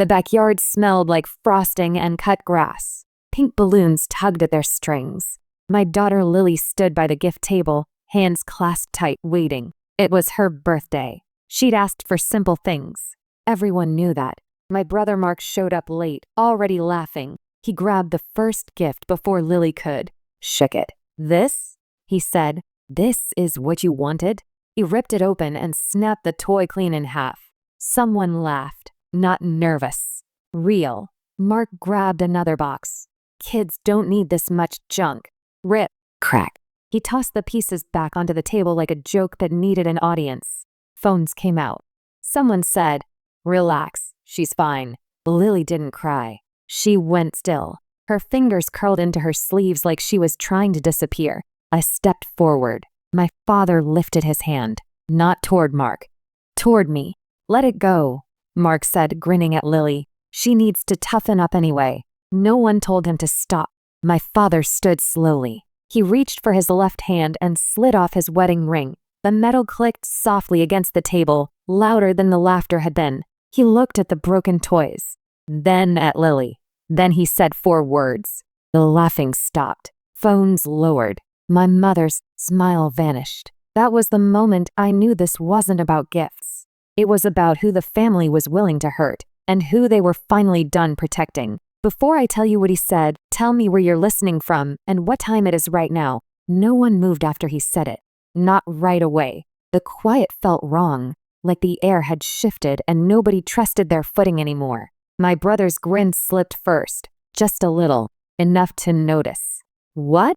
The backyard smelled like frosting and cut grass. Pink balloons tugged at their strings. My daughter Lily stood by the gift table, hands clasped tight, waiting. It was her birthday. She'd asked for simple things. Everyone knew that. My brother Mark showed up late, already laughing. He grabbed the first gift before Lily could. Shook it. "This?" he said. "This is what you wanted?" He ripped it open and snapped the toy clean in half. Someone laughed. Not nervous. Real. Mark grabbed another box. "Kids don't need this much junk." Rip. Crack. He tossed the pieces back onto the table like a joke that needed an audience. Phones came out. Someone said, "Relax, she's fine." Lily didn't cry. She went still. Her fingers curled into her sleeves like she was trying to disappear. I stepped forward. My father lifted his hand. Not toward Mark. Toward me. "Let it go," Mark said, grinning at Lily. "She needs to toughen up anyway." No one told him to stop. My father stood slowly. He reached for his left hand and slid off his wedding ring. The metal clicked softly against the table, louder than the laughter had been. He looked at the broken toys, then at Lily. Then he said 4 words. The laughing stopped. Phones lowered. My mother's smile vanished. That was the moment I knew this wasn't about gifts. It was about who the family was willing to hurt, and who they were finally done protecting. Before I tell you what he said, tell me where you're listening from and what time it is right now. No one moved after he said it. Not right away. The quiet felt wrong, like the air had shifted and nobody trusted their footing anymore. My brother's grin slipped first, just a little, enough to notice. "What?"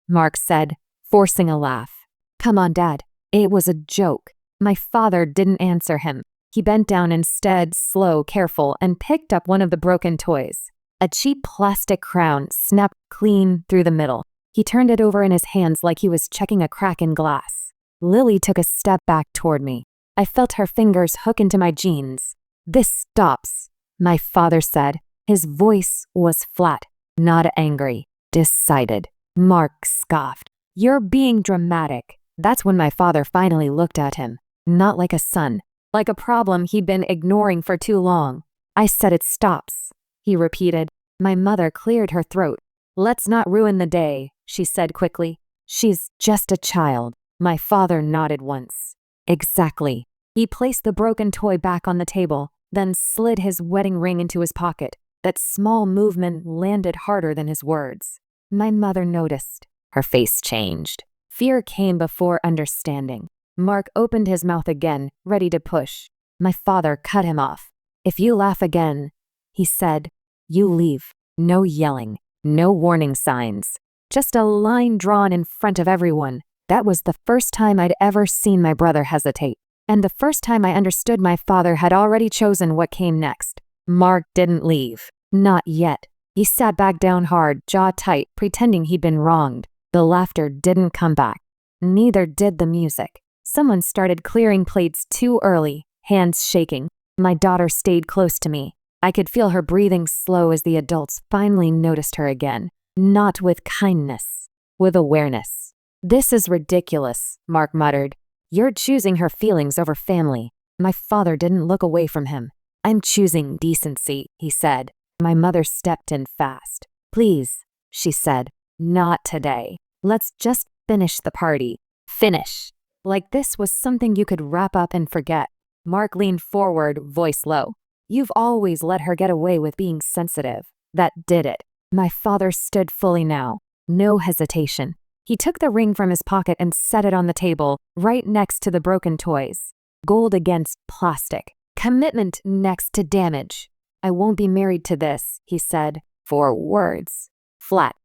Mark said, forcing a laugh. "Come on, Dad. It was a joke." My father didn't answer him. He bent down instead, slow, careful, and picked up one of the broken toys. A cheap plastic crown snapped clean through the middle. He turned it over in his hands like he was checking a crack in glass. Lily took a step back toward me. I felt her fingers hook into my jeans. "This stops," my father said. His voice was flat, not angry, decided. Mark scoffed. "You're being dramatic." That's when my father finally looked at him. Not like a son, like a problem he'd been ignoring for too long. "I said it stops," he repeated. My mother cleared her throat. "Let's not ruin the day," she said quickly. "She's just a child." My father nodded once. "Exactly." He placed the broken toy back on the table, then slid his wedding ring into his pocket. That small movement landed harder than his words. My mother noticed. Her face changed. Fear came before understanding. Mark opened his mouth again, ready to push. My father cut him off. "If you laugh again," he said, "you leave. No yelling, no warning signs. Just a line drawn in front of everyone." That was the first time I'd ever seen my brother hesitate. And the first time I understood my father had already chosen what came next. Mark didn't leave. Not yet. He sat back down hard, jaw tight, pretending he'd been wronged. The laughter didn't come back. Neither did the music. Someone started clearing plates too early, hands shaking. My daughter stayed close to me. I could feel her breathing slow as the adults finally noticed her again. Not with kindness, with awareness. "This is ridiculous," Mark muttered. "You're choosing her feelings over family." My father didn't look away from him. "I'm choosing decency," he said. My mother stepped in fast. "Please," she said. "Not today. Let's just finish the party." Finish. Like this was something you could wrap up and forget. Mark leaned forward, voice low. "You've always let her get away with being sensitive. That did it." My father stood fully now. No hesitation. He took the ring from his pocket and set it on the table, right next to the broken toys. Gold against plastic. Commitment next to damage. "I won't be married to this," he said. 4 words. Flat.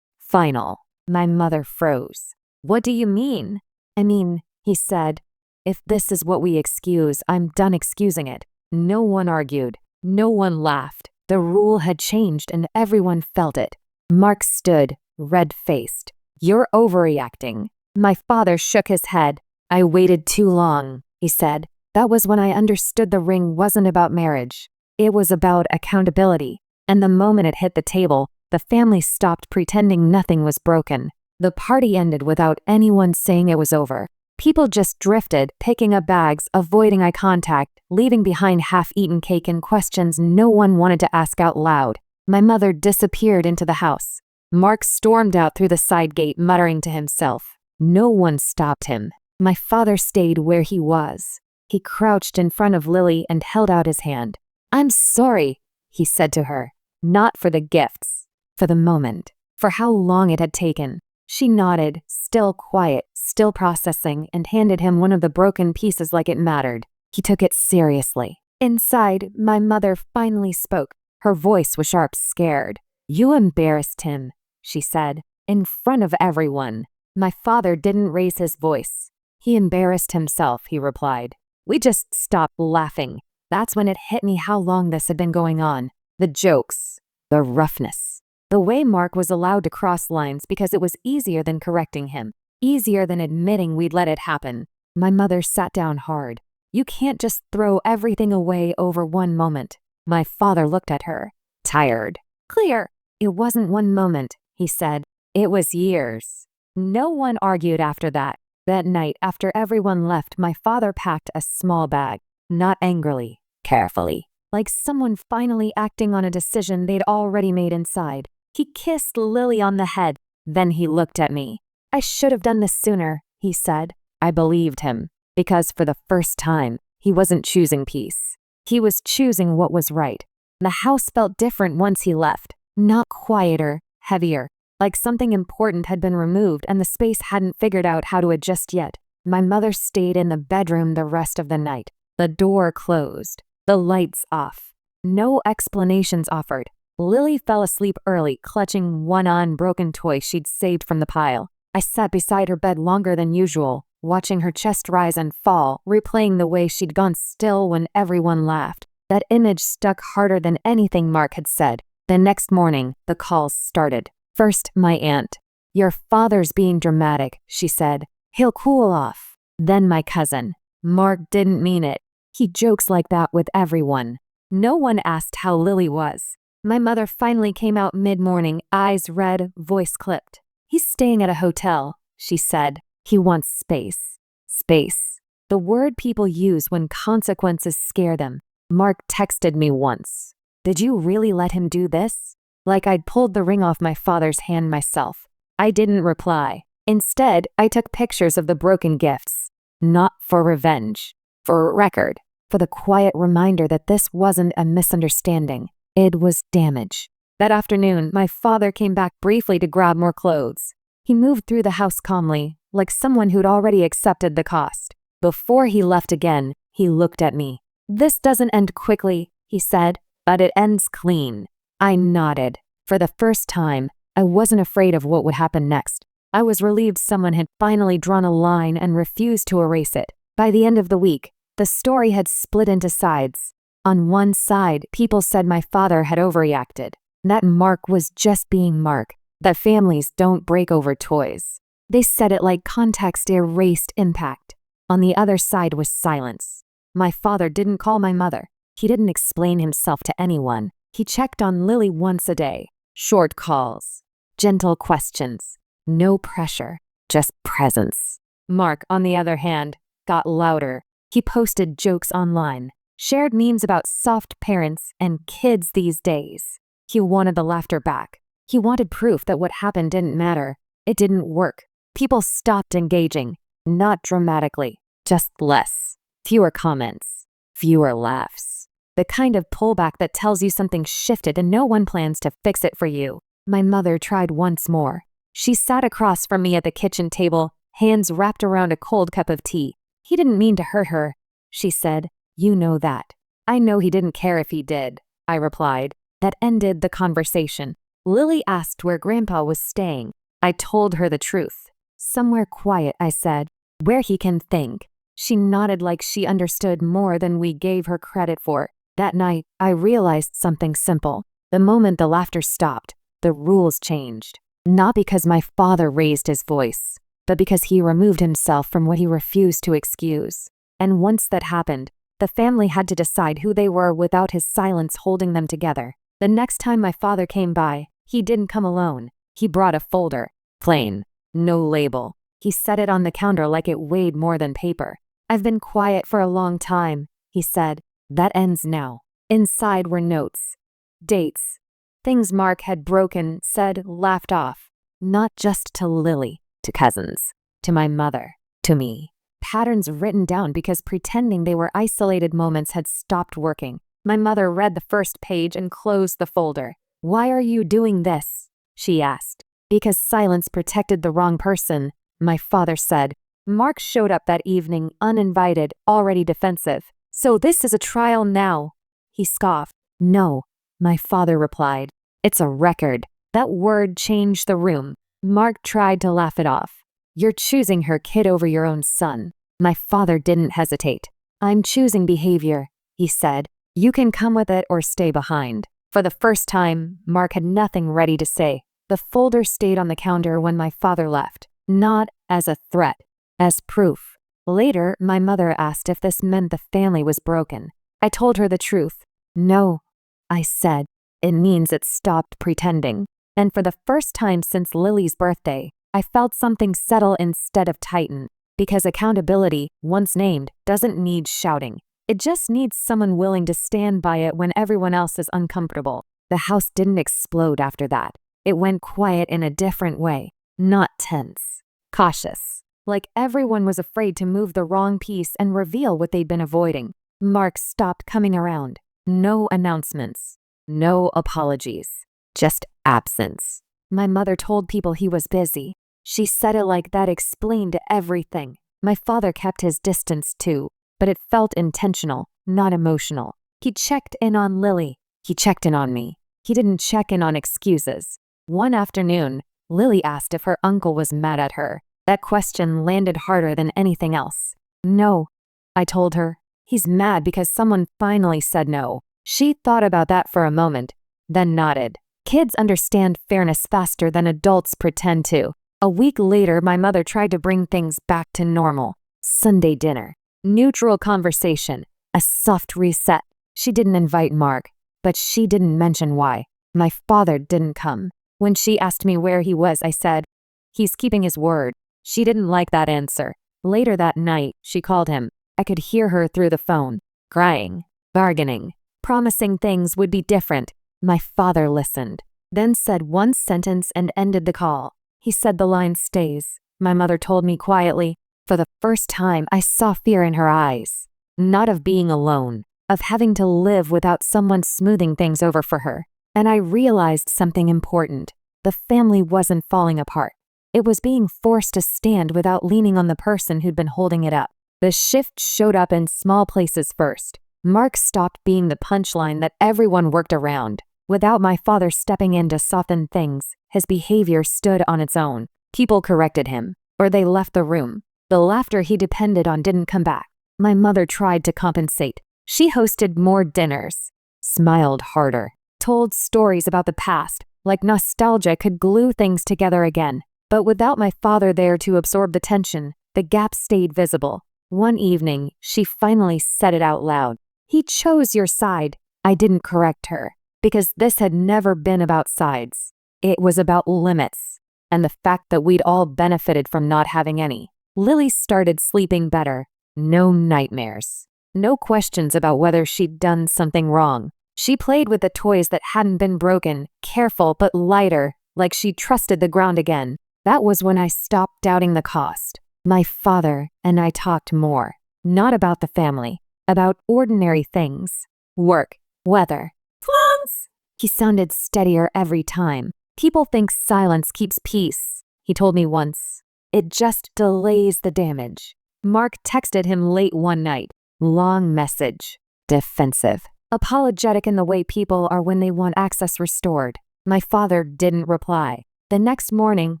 Final. My mother froze. "What do you mean?" "I mean," he said, "if this is what we excuse, I'm done excusing it." No one argued. No one laughed. The rule had changed and everyone felt it. Mark stood, red-faced. "You're overreacting." My father shook his head. "I waited too long," he said. "That was when I understood the ring wasn't about marriage. It was about accountability." And the moment it hit the table, the family stopped pretending nothing was broken. The party ended without anyone saying it was over. People just drifted, picking up bags, avoiding eye contact, leaving behind half-eaten cake and questions no one wanted to ask out loud. My mother disappeared into the house. Mark stormed out through the side gate, muttering to himself. No one stopped him. My father stayed where he was. He crouched in front of Lily and held out his hand. "I'm sorry," he said to her. Not for the gifts, for the moment, for how long it had taken. She nodded, still quiet, still processing, and handed him one of the broken pieces like it mattered. He took it seriously. Inside, my mother finally spoke. Her voice was sharp, scared. "You embarrassed him," she said, "in front of everyone." My father didn't raise his voice. "He embarrassed himself," he replied. We just stopped laughing. That's when it hit me how long this had been going on. The jokes, the roughness, the way Mark was allowed to cross lines because it was easier than correcting him, easier than admitting we'd let it happen. My mother sat down hard. "You can't just throw everything away over one moment." My father looked at her, tired. "Clear." "It wasn't one moment," he said. "It was years." No one argued after that. That night, after everyone left, my father packed a small bag, not angrily, carefully, like someone finally acting on a decision they'd already made inside. He kissed Lily on the head. Then he looked at me. "I should have done this sooner," he said. I believed him, because for the first time, he wasn't choosing peace. He was choosing what was right. The house felt different once he left. Not quieter, heavier, like something important had been removed and the space hadn't figured out how to adjust yet. My mother stayed in the bedroom the rest of the night. The door closed, the lights off. No explanations offered. Lily fell asleep early, clutching one unbroken toy she'd saved from the pile. I sat beside her bed longer than usual, watching her chest rise and fall, replaying the way she'd gone still when everyone laughed. That image stuck harder than anything Mark had said. The next morning, the calls started. First, my aunt. "Your father's being dramatic," she said. "He'll cool off." Then my cousin. "Mark didn't mean it. He jokes like that with everyone." No one asked how Lily was. My mother finally came out mid-morning, eyes red, voice clipped. "He's staying at a hotel," she said. "He wants space." Space. The word people use when consequences scare them. Mark texted me once. "Did you really let him do this?" Like I'd pulled the ring off my father's hand myself. I didn't reply. Instead, I took pictures of the broken gifts. Not for revenge. For a record. For the quiet reminder that this wasn't a misunderstanding. It was damage. That afternoon, my father came back briefly to grab more clothes. He moved through the house calmly, like someone who'd already accepted the cost. Before he left again, he looked at me. "This doesn't end quickly," he said, "but it ends clean." I nodded. For the first time, I wasn't afraid of what would happen next. I was relieved someone had finally drawn a line and refused to erase it. By the end of the week, the story had split into sides. On one side, people said my father had overreacted, that Mark was just being Mark, that families don't break over toys. They said it like context erased impact. On the other side was silence. My father didn't call my mother. He didn't explain himself to anyone. He checked on Lily once a day. Short calls. Gentle questions. No pressure. Just presence. Mark, on the other hand, got louder. He posted jokes online. Shared memes about soft parents and kids these days. He wanted the laughter back. He wanted proof that what happened didn't matter. It didn't work. People stopped engaging. Not dramatically. Just less. Fewer comments. Fewer laughs. The kind of pullback that tells you something shifted and no one plans to fix it for you. My mother tried once more. She sat across from me at the kitchen table, hands wrapped around a cold cup of tea. "He didn't mean to hurt her," she said. "You know that." "I know he didn't care if he did," I replied. That ended the conversation. Lily asked where Grandpa was staying. I told her the truth. "Somewhere quiet," I said, "where he can think." She nodded like she understood more than we gave her credit for. That night, I realized something simple. The moment the laughter stopped, the rules changed. Not because my father raised his voice, but because he removed himself from what he refused to excuse. And once that happened, the family had to decide who they were without his silence holding them together. The next time my father came by, he didn't come alone. He brought a folder. Plain. No label. He set it on the counter like it weighed more than paper. I've been quiet for a long time, he said. That ends now. Inside were notes, dates, things Mark had broken, said, laughed off. Not just to Lily, to cousins, to my mother, to me. Patterns written down because pretending they were isolated moments had stopped working. My mother read the first page and closed the folder. Why are you doing this? She asked. Because silence protected the wrong person, my father said. Mark showed up that evening, uninvited, already defensive. So this is a trial now? He scoffed. No, my father replied. It's a record. That word changed the room. Mark tried to laugh it off. You're choosing her kid over your own son. My father didn't hesitate. I'm choosing behavior, he said. You can come with it or stay behind. For the first time, Mark had nothing ready to say. The folder stayed on the counter when my father left. Not as a threat, as proof. Later, my mother asked if this meant the family was broken. I told her the truth. No, I said. It means it stopped pretending. And for the first time since Lily's birthday, I felt something settle instead of tighten. Because accountability, once named, doesn't need shouting. It just needs someone willing to stand by it when everyone else is uncomfortable. The house didn't explode after that. It went quiet in a different way. Not tense. Cautious. Like everyone was afraid to move the wrong piece and reveal what they'd been avoiding. Mark stopped coming around. No announcements. No apologies. Just absence. My mother told people he was busy. She said it like that explained everything. My father kept his distance too, but it felt intentional, not emotional. He checked in on Lily. He checked in on me. He didn't check in on excuses. One afternoon, Lily asked if her uncle was mad at her. That question landed harder than anything else. No, I told her. He's mad because someone finally said no. She thought about that for a moment, then nodded. Kids understand fairness faster than adults pretend to. A week later, my mother tried to bring things back to normal. Sunday dinner. Neutral conversation. A soft reset. She didn't invite Mark, but she didn't mention why. My father didn't come. When she asked me where he was, I said, he's keeping his word. She didn't like that answer. Later that night, she called him. I could hear her through the phone, crying, bargaining, promising things would be different. My father listened, then said one sentence and ended the call. He said the line stays. My mother told me quietly. For the first time, I saw fear in her eyes. Not of being alone, of having to live without someone smoothing things over for her. And I realized something important. The family wasn't falling apart. It was being forced to stand without leaning on the person who'd been holding it up. The shift showed up in small places first. Mark stopped being the punchline that everyone worked around. Without my father stepping in to soften things, his behavior stood on its own. People corrected him, or they left the room. The laughter he depended on didn't come back. My mother tried to compensate. She hosted more dinners, smiled harder, told stories about the past, like nostalgia could glue things together again. But without my father there to absorb the tension, the gap stayed visible. One evening, she finally said it out loud. He chose your side. I didn't correct her, because this had never been about sides. It was about limits, and the fact that we'd all benefited from not having any. Lily started sleeping better. No nightmares. No questions about whether she'd done something wrong. She played with the toys that hadn't been broken, careful but lighter, like she trusted the ground again. That was when I stopped doubting the cost. My father and I talked more. Not about the family, about ordinary things. Work, weather, plans. He sounded steadier every time. People think silence keeps peace, he told me once. It just delays the damage. Mark texted him late one night. Long message. Defensive. Apologetic in the way people are when they want access restored. My father didn't reply. The next morning,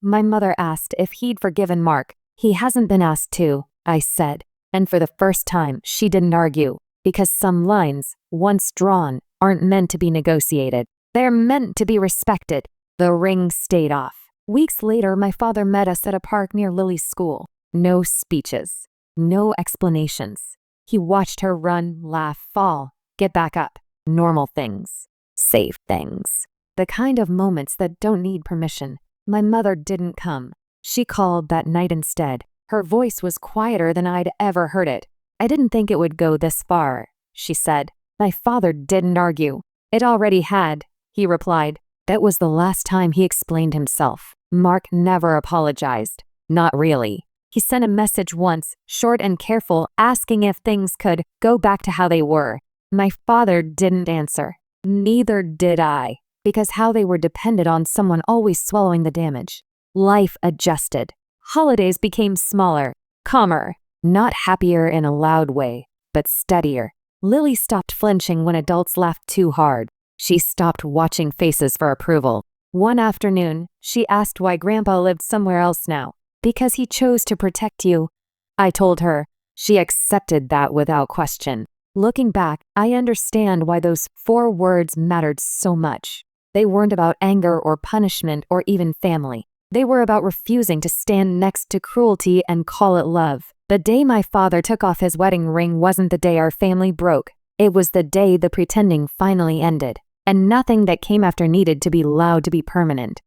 my mother asked if he'd forgiven Mark. He hasn't been asked to, I said. And for the first time, she didn't argue. Because some lines, once drawn, aren't meant to be negotiated. They're meant to be respected. The ring stayed off. Weeks later, my father met us at a park near Lily's school. No speeches. No explanations. He watched her run, laugh, fall, get back up. Normal things. Safe things. The kind of moments that don't need permission. My mother didn't come. She called that night instead. Her voice was quieter than I'd ever heard it. I didn't think it would go this far, she said. My father didn't argue. It already had, he replied. That was the last time he explained himself. Mark never apologized. Not really. He sent a message once, short and careful, asking if things could go back to how they were. My father didn't answer. Neither did I, because how they were depended on someone always swallowing the damage. Life adjusted. Holidays became smaller, calmer, not happier in a loud way, but steadier. Lily stopped flinching when adults laughed too hard. She stopped watching faces for approval. One afternoon, she asked why Grandpa lived somewhere else now. Because he chose to protect you, I told her. She accepted that without question. Looking back, I understand why those 4 words mattered so much. They weren't about anger or punishment or even family. They were about refusing to stand next to cruelty and call it love. The day my father took off his wedding ring wasn't the day our family broke. It was the day the pretending finally ended. And nothing that came after needed to be loud to be permanent.